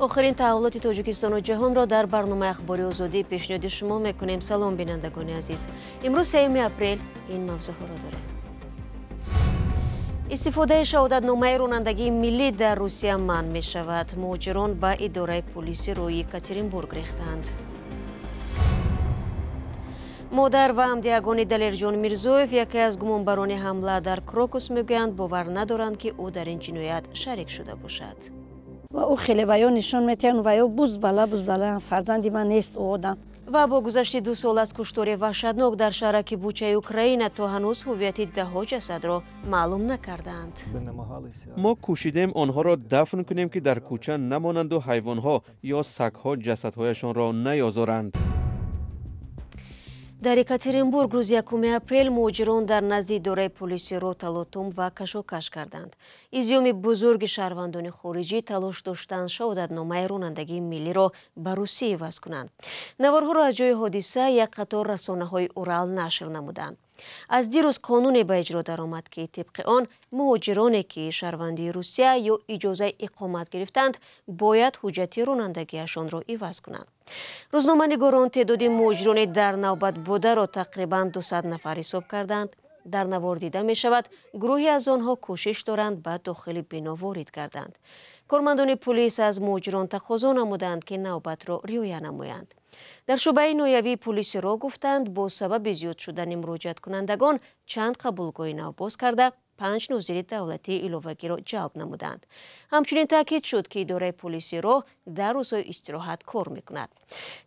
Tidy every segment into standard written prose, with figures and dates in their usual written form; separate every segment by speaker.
Speaker 1: آخرین تحولات تاجیکستان و جهان را در برنامه اخباری آزادی پیشنهاد شما میکنیم. سلام بینندگان عزیز. امروز 3 اپریل این موضوع را داریم. استفاده شهادتنامه رانندگی ملی در روسیه منع می شود. مهاجران به اداره پلیسی روی یکاترینبورگ ریختند. مادر و همدیگان دلیرجان میرزویف یکی از گمانبران حمله در کراکوس میگویند باور ندارند که او در این جنایت شریک شده باشد.
Speaker 2: و او خیلی ویا نشان میتن و یا بوزبالا فرزندی من نیست او آدم.
Speaker 1: و با گذشت 2 سال از کشتار وحشتناک در شهرک بوچه اوکراین تا هنوز هویت ده‌ها جسد را معلوم نکردند.
Speaker 3: ما کوشیدیم آنها را دفن کنیم که در کوچه نمانند و حیوانها یا سگ‌ها جسدهایشان را نیازارند.
Speaker 1: در یکاترینبورگ روز 1 اپریل مهاجران در نزد اداره پلیسی را تلاطم و کشاکش کردند. ازیوم بزرگ شهروندان خارجی تلاش داشتند شهادتنامه رانندگی ملی را به روسیه عوض کنند. نوارها را از جای حادثه یک قطار رسانه‌های اورال نشر نمودند. از دیروز قانون به اجرا درآمد که طبق آن مهاجرانی که شهروندی روسیه یا اجازه اقامت گرفتند باید حجت رانندگیشان را عوض کنند. روزنامه‌نگاران تعداد مهاجران در نوبت بوده را تقریباً 200 نفر حساب کردند. در نوار دیده می شود گروهی از آنها کوشش دارند به داخل بنا وارد گردند. کارمندان پلیس از مهاجران تقاضا نمودند که نوبت را رعایت نمایند. در شعبه نویوی پلیس را گفتند با سبب زیاد شدن مراجعت کنندگان چند قبولگاه نو باز کرده 5 ناظر دولتی علاوگی را جلب نمودند. همچنین تاکید شد که اداره پلیسی را در روزهای استراحت کار میکند.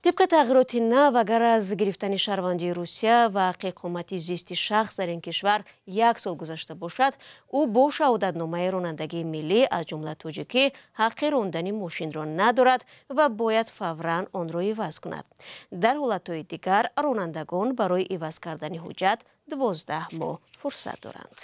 Speaker 1: طبق تغییرات نو اگر از گرفتن شهروندی روسیه و اقامت زیست شخص در این کشور 1 سال گذشته باشد، او با شهادتنامه رانندگی ملی از جمله تاجیکی حق راندن ماشین را ندارد و باید فوراً آن را عوض کند. در حالتهای دیگر رانندگان برای عوض کردن حجت 12 ماه فرصت دارند.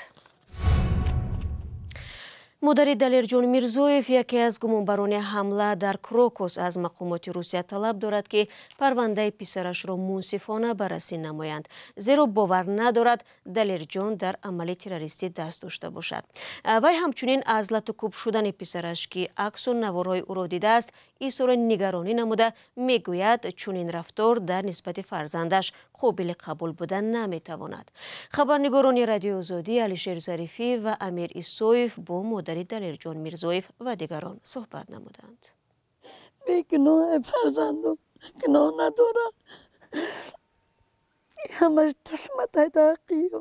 Speaker 1: مادر دلیرجان میرزویف یکی از گمانبران حمله در کراکوس از مقامات روسیه طلب دارد که پرونده پسرش را منصفانه بررسی نمایند، زیرا باور ندارد دلیرجان در عمل تروریستی دست داشته باشد. وی همچنین از لطوکوب شدن پسرش که عکس و نوارهای او را دیده است اظهار نگرانی نموده میگوید چنین رفتار در نسبت فرزندش قابل قبول بودن نمیتواند. خبرنگاران رادیو آزادی علیشیر ظریفی و امیر ایسویف با مادر دلیرجان میرزویف و دیگران صحبت نمودند.
Speaker 2: بیگناه فرزندم گناه نداره، همش تحمت حقیقی.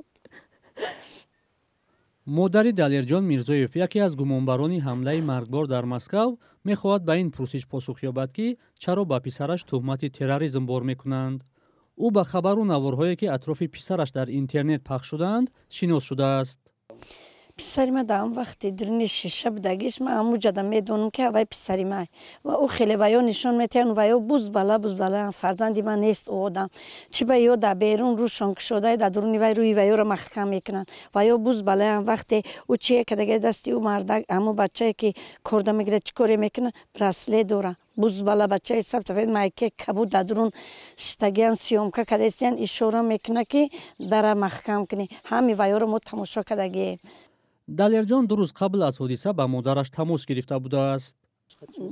Speaker 4: مادر دلیرجان میرزویف یکی از گمانبران حمله مرگبار در مسکو میخواهد به این پرسش پاسخ یابد که چرا به پسرش تهمت تروریسم بار میکنند. او به خبر و نوارهایی که اطراف پسرش در اینترنت پخش شدند شناس شده است.
Speaker 2: پسری ما در وقتی درون شیشه بودگیش من همو جدا میدونم که وای پسری ما و او خیلی ویا نشان میتن و یا بوزبالا فرزندی من نیست او آدم چی به یا در بیرون روشان شده در درون وای روی ویا را محکم میکنن و یا بوزبالا وقتی او چیه که دیگه دستی او مردک همو بچه که کرده میگیره چیکاری میکنه برسله داره بوزبالا بچه سب تفید مایکه کبود در درون شتگیان سیومکا کدیستیان اشاره میکنه که در محکم کنی همین ویا را ما تماشا کردگی.
Speaker 4: دلیرجان 2 روز قبل از حادثه به مادرش تماس گرفته بوده است.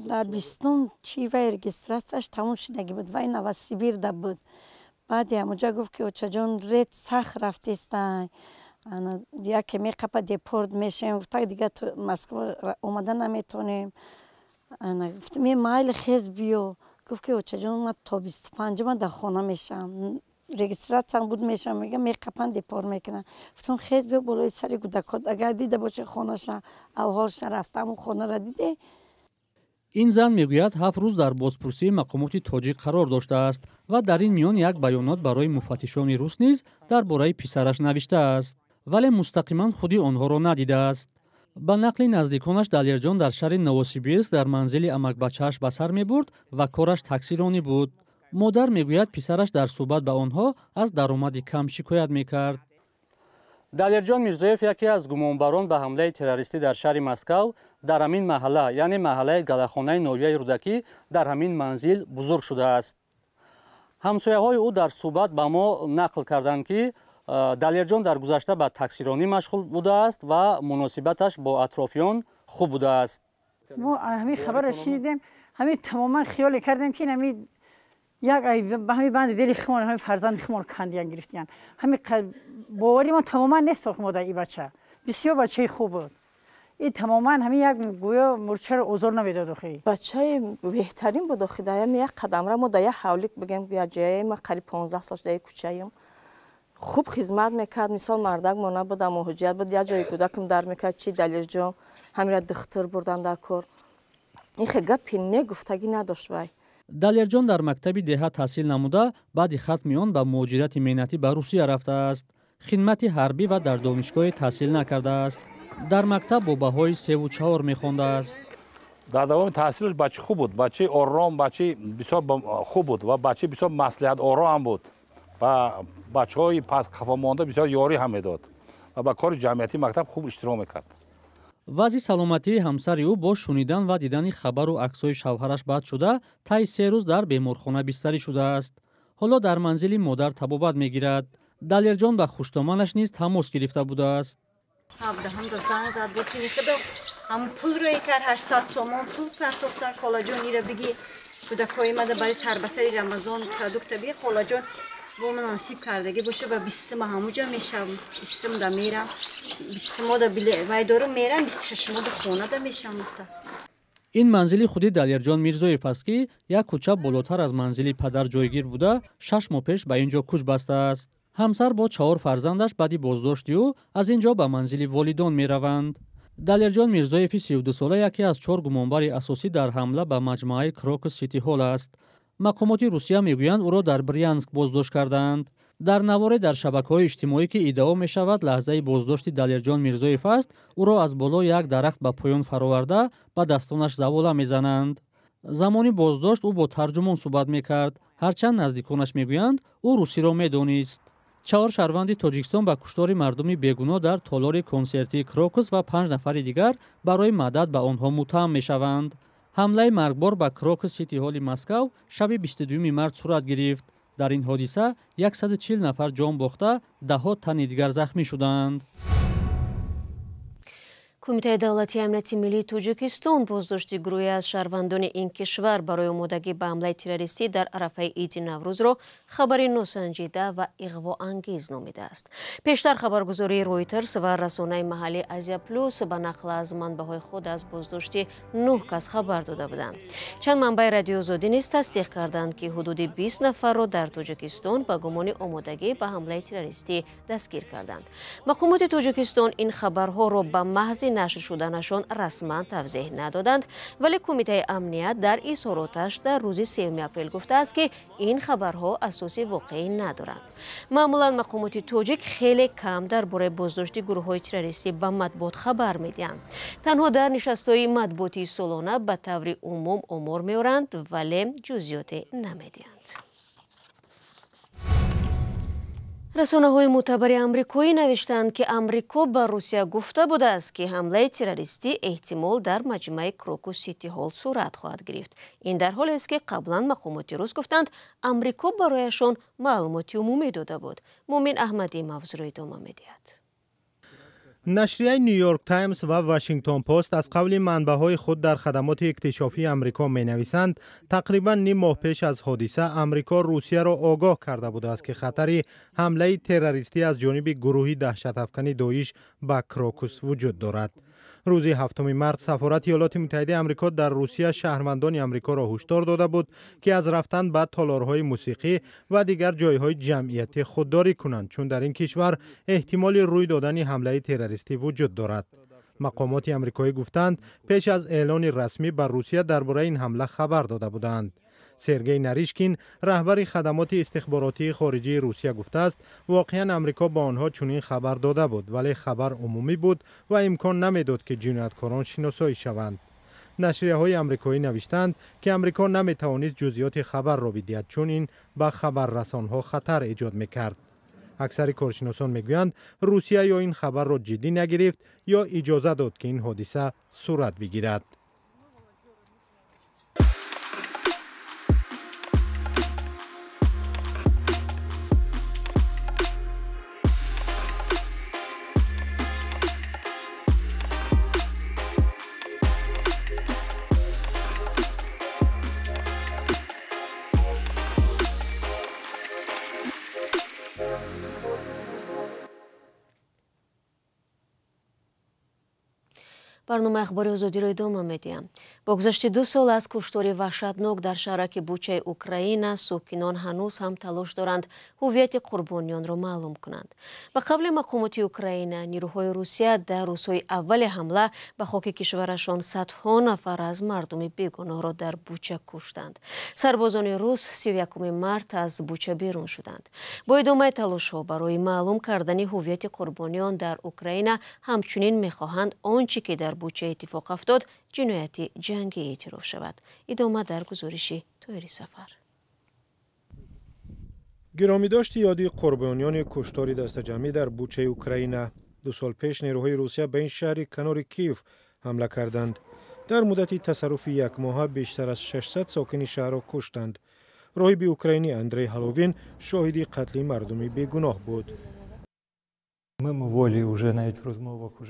Speaker 2: در 20 چی وی رجیستراسیش تموم شدگی بود وی نوسیبیر ده بود. بعد همونجا گفت که اوچه جان رید سخت رفتیستن دیگه که می قپا دیپورت میشیم تا دیگه تو مسکو اومدن نمیتونیم. گفتم می مایل خیز بیو گفت که اوچه جان من تا 25 من در خانه میشم رجیستراسیون بود میشم میگه می قپن دیپورت میکنن. گفتم خیز بیو بالای سری کودکات اگر دیده باشه خانه‌ش اولش رفتم و خانه را دیده.
Speaker 4: این زن میگوید 7 روز در بازپرسی مقامات تاجیک قرار داشته است و در این میان یک بیانات برای مفتشان روس نیز درباره پسرش نوشته است، ولی مستقیما خودی آنها را ندیده است. با نقل نزدیکانش دلیرجان در شهر نووسیبیرسک در منزل امک بچه‌اش به سر میبرد و کارش تاکسیرانی بود. مادر میگوید پسرش در صحبت با آنها از درآمد کم شکایت میکرد. دلیرجان میرزویف یکی از گمانبران به حمله تروریستی در شهر مسکو در همین محله یعنی محله گلاخانه نویه رودکی در همین منزل بزرگ شده است. همسایه‌های او در صحبت با ما نقل کردند که دلیرجان در گذشته به تاکسیرانی مشغول بوده است و مناسبتش با اطرافیان خوب بوده است.
Speaker 5: ما همین خبر رو شنیدیم، همین تماما خیال کردیم که همین یک به همین بند دل خمار همین فرزند خمار کندیان گرفتیان. همین باوری ما تماما نساخت ما در این بچه. بسیار بچه خوب بود. این تماما همین یک گویا مرچه رو ازار نمیداد خیلی.
Speaker 6: بچه بهترین بود خدایم یک قدم را ما در یک حولیک بگم بیا جای ما قریب 15 سال در کوچه‌ایم. خوب خدمت میکرد مثال مردک ما نبود اما حجیت بود یا جای کودکم در میکرد چی دلیل جام همین را دختر بردن در کار این خیلی گپی نگفتگی نداشت وای
Speaker 4: دلیرجان در مکتبی دهه تحصیل نموده بعد ختم آن به مهاجرت مهنتی به روسیه رفته است خدمت حربی و در دانشگاه تحصیل نکرده است در مکتب با بهای 3 و 4 میخوانده است
Speaker 7: در دوام تحصیلش بچه خوب بود بچه آرام بچه بسیار خوب بود و بچه بسیار مصلحت آرام بود و بچه‌های پس خفا مانده بسیار یاری هم میداد و با کار جمعیتی مکتب خوب اشتراک میکرد.
Speaker 4: وضع سلامتی همسر او با شنیدن و دیدن خبر و عکس‌های شوهرش بد شده طی 3 روز در بیمارخانه بستری شده است. حالا در منزل مادر طبابت میگیرد. دلیرجان با خوشتامانش نیز تماس گرفته بوده است.
Speaker 8: هم زنگ زد هم پول روی کرد 800 تومان پول پرداختن خالاجان ایره بگی کودکای ما برای سربسری رمضان پروداکت بی خالاجان با مناسب کردگی باشه و 20 ماه همونجا میشم 20 ماه میرم 20 ماه وای دارم میرم 26 ماه خونه دا میشم
Speaker 4: این منزل خودی دلیرجان میرزایف است که یک کوچه بالاتر از منزل پدر جایگیر بوده 6 ماه پیش به اینجا کوچ بسته است همسر با 4 فرزندش بعدی بازداشتی او از اینجا به منزل والدان میروند دلیرجان میرزایف 32 ساله یکی از 4 گمانبر اساسی در حمله به مجمع کروکس سیتی هال است مقامات روسیه میگویند او را در بریانسک بازداشت کردند در نوار در شبکه‌های اجتماعی که ادعا می‌شود لحظه بازداشت دلیرجان میرزایف است او را از بالا یک درخت به پایان فراورده با دستانش زواله میزنند زمانی بازداشت او با ترجمان صحبت میکرد هرچند نزدیکانش میگویند او روسی را میدانست 4 شهروند تاجیکستان با کشتار مردمی بیگناه در تالار کنسرتی کروکس و 5 نفر دیگر برای مدد به آنها متهم میشوند حمله مرگبار به کروکس سیتی هال مسکو شب 22 مارس صورت گرفت در این حادثه 140 نفر جان باخته ده‌ها تن دیگر زخمی شدند
Speaker 1: کمیته دولتی امنیت ملی توجیکستان بازداشتی گروهی از شهروندان این کشور برای آمادگی به حمله تروریستی در عرفه عید نوروز را خبری ناسنجیده و اغوا انگیز نامیده است. پیشتر خبرگزاری رویترز و رسانه محلی آزیا پلوس به نقل از منبع‌های خود از بازداشتی 9 کس خبر داده بودند. چند منبع رادیو آزادی نیز تصدیق کردند که حدود 20 نفر را در توجیکستان به گمان آمادگی به حمله تروریستی دستگیر کردند. مقامات توجیکستان این خبرها را به محض نشر شدنشان رسما توضیح ندادند ولی کمیته امنیت در اظهاراتش در روز 3 اپریل گفته است که این خبرها اساس واقعی ندارند. معمولا مقامات توجیک خیلی کم درباره بازداشت گروه‌های تروریستی به مطبوعات خبر میدهند. تنها در نشست‌های مطبوعاتی سالانه به طور عموم آمار می‌آورند ولی جزئیات نمیدهند. رسانه‌های معتبر آمریکایی نوشتند که آمریکا به روسیه گفته بوده است که حمله تروریستی احتمال در مجمع کروکوس سیتی هال صورت خواهد گرفت. این در حالی است که قبلا مقامات روس گفتند آمریکا برایشان معلومات عمومی داده بود. مومن احمدی موضوع را ادامه می‌دهد.
Speaker 9: نشریه نیویورک تایمز و واشنگتن پست از قول منبع‌های خود در خدمات اکتشافی آمریکا می‌نویسند تقریباً نیم ماه پیش از حادثه آمریکا روسیه را آگاه کرده بوده است که خطری حمله تروریستی از جانب گروهی دهشت‌افکن داعش به کروکوس وجود دارد. روز 7 مارس سفارت ایالات متحده آمریکا در روسیه شهروندان آمریکا را هشدار داده بود که از رفتن به تالارهای موسیقی و دیگر جایهای جمعیتی خودداری کنند چون در این کشور احتمال روی دادن حمله تروریستی وجود دارد. مقامات آمریکایی گفتند پیش از اعلان رسمی بر روسیه درباره این حمله خبر داده بودند. سرگئی نریشکین رهبر خدمات استخباراتی خارجی روسیه گفته است واقعا آمریکا با آنها چنین خبر داده بود ولی خبر عمومی بود و امکان نمیداد که جنایتکاران شناسایی شوند. نشریه‌های آمریکایی نوشتند که آمریکا نمیتوانست جزئیات خبر را بدهد چون این به خبررسان‌ها خطر ایجاد میکرد. اکثر کارشناسان میگویند روسیه یا این خبر را جدی نگرفت یا اجازه داد که این حادثه صورت بگیرد.
Speaker 1: برنامه اخباری آزادی را ادامه میدیم. با گذشت 2 سال از کشتار وحشتناک در شهرک بوچه اوکراین، ساکنان هنوز هم تلاش دارند هویت قربانیان را معلوم کنند. به قبل مقامات اوکراین، نیروهای روسیه در روزهای اول حمله به خاک کشورشان صدها نفر از مردم بیگناه را در بوچه کشتند. سربازان روس 31 مارت از بوچه بیرون شدند. با ادامه تلاش‌ها برای معلوم کردن هویت قربانیان در اوکراین، همچنین می‌خواهند آنچه که در بوچه اتفاق افتاد جنایت جنگی اعتراف شود. ادامه در گزارش طاهری سفر.
Speaker 10: گرامیداشت یادی قربانیان کشتار دست جمعی در بوچه اوکراین. 2 سال پیش نیروهای روسیه به این شهر کنار کیف حمله کردند. در مدت تصرف 1 ماه بیشتر از 600 ساکن شهر را کشتند. راهب اوکراینی اندری هالووین شاهدی قتل مردم بیگناه بود.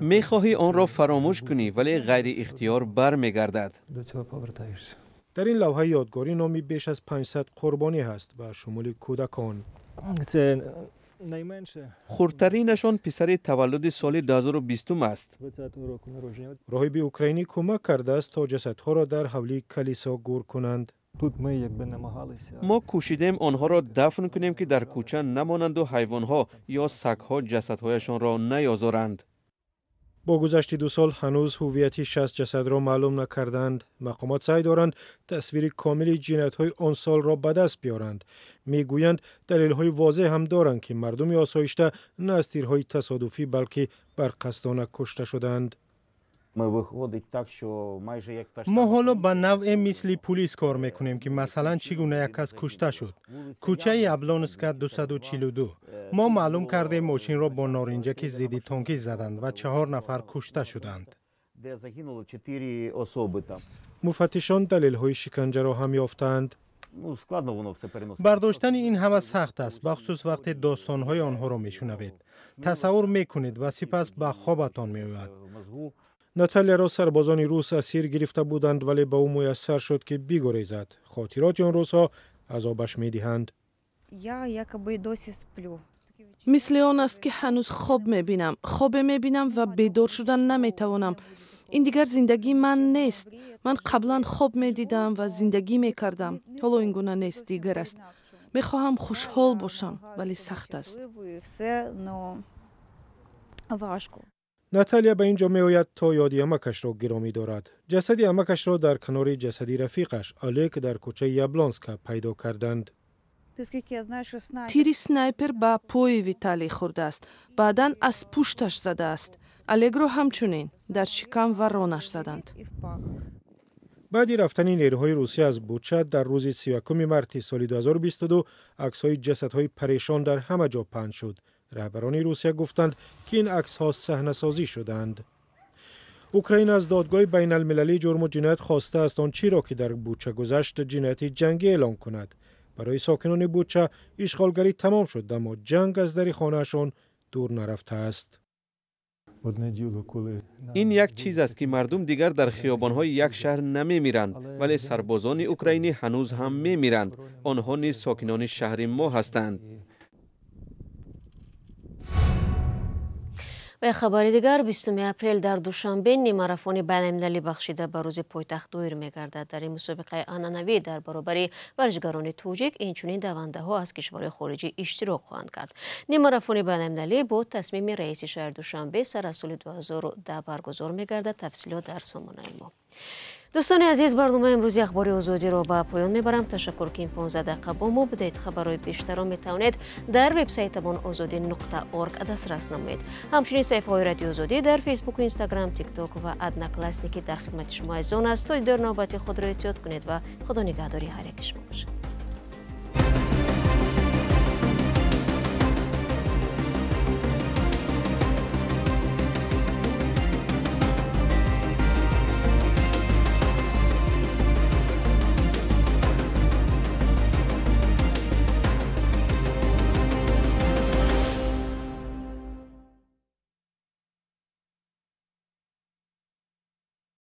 Speaker 3: میخواهی آن را فراموش کنی ولی غیر اختیار برمیگردد.
Speaker 10: در این لوحه یادگاری نامی بیش از 500 قربانی هست و شمول کودکان.
Speaker 3: خردترینشان پسر تولد سال 2020 است.
Speaker 10: راهب اوکراینی کمک کرده است تا جسدها را در حولی کلیسا گور کنند.
Speaker 3: ما کوشیدیم آنها را دفن کنیم که در کوچه نمانند و حیوانها یا سگها جسدهایشان را نیازارند.
Speaker 10: با گذشت 2 سال هنوز هویت 60 جسد را معلوم نکردند. مقامات سعی دارند تصویر کامل جنایت‌های آن سال را به دست بیارند. میگویند دلیل‌های واضح هم دارند که مردم آسایشته نه از تیرهای تصادفی بلکه برقصدانه کشته شدند.
Speaker 9: ما حالا به نوع مثل پلیس کار میکنیم که مثلا چگونه یک کس کشته شد. کوچه ابلونسکا 242 ما معلوم کردیم ماشین را با نارنجک ضد تانکی زدند و 4 نفر کشته شدند.
Speaker 10: مفتشان دلیل‌های شکنجه را هم یافتند.
Speaker 9: برداشتن این همه سخت است، بخصوص وقتی داستان‌های آنها را میشنوید. تصور میکنید و سپس به خوابتان میآید.
Speaker 10: ناتالیا را سربازان روس اسیر گرفته بودند ولی به او میسر شد که بگریزد. خاطرات آن روزها عذابش میدهند.
Speaker 11: مثل آن است که هنوز خواب میبینم و بیدار شدن نمیتوانم. این دیگر زندگی من نیست. من قبلا خواب میدیدم و زندگی میکردم. حالا این گونه نیست، دیگر است. میخواهم خوشحال باشم ولی سخت است.
Speaker 10: ناتالیا به اینجا میآید تا یادی امکش را گرامی دارد. جسد امکش را در کنار جسدی رفیقش الیک در کوچه یابلونسکا پیدا کردند.
Speaker 11: تیر سنایپر به پای ویتالی خورده است. بعداً از پشتش زده است. الیک را همچنین در شکم و رانش زدند.
Speaker 10: بعد رفتن نیروهای روسیه از بوچه در روز 31 مارت سال 2022 عکس‌های جسدهای پریشان در همه جا پهن شد. رهبران روسیه گفتند که این عکس‌ها صحنه‌سازی شدند. اوکراین از دادگاه بین المللی جرم و جنایت خواسته است آنچه را که در بوچه گذشت جنایت جنگی اعلام کند. برای ساکنان بوچه اشغالگری تمام شد اما جنگ از در خانه‌شان دور نرفته است.
Speaker 3: این یک چیز است که مردم دیگر در خیابان‌های یک شهر نمی‌میرند ولی سربازان اوکراینی هنوز هم می‌میرند. آنها نیز ساکنان شهر ما هستند.
Speaker 1: و خبر دیگر 20 اپریل در دوشنبه نیمه‌ماراتون بین‌المللی بخشیده به روز پایتخت دایر می‌گردد. در این مسابقه عنعنوی در برابر ورزشکاران توجیک اینچنین دونده‌ها از کشورهای خارجی اشتراک خواهند کرد. نیمه‌ماراتون بین‌المللی با تصمیم رئیس شهر دوشنبه سر از سال 2010 برگزار می‌گردد. تفصیلات در سامانه ما. دوستان عزیز، برنامه امروزی اخبار آزادی را به پایان میبرم. تشکر که این 15 دقیقه با ما بودید. خبرهای بیشتر را میتوانید در وبسایتمان azadi.org دسترس نمایید. همچنین صفحه های رادیو آزادی در فیسبوک و اینستاگرام، تیک توک و ادناکلاسنیکی در خدمت شما عزیزان است. تا در نوبت خود را احتیاط کنید و خدا نگهداری هر یک شما باشد.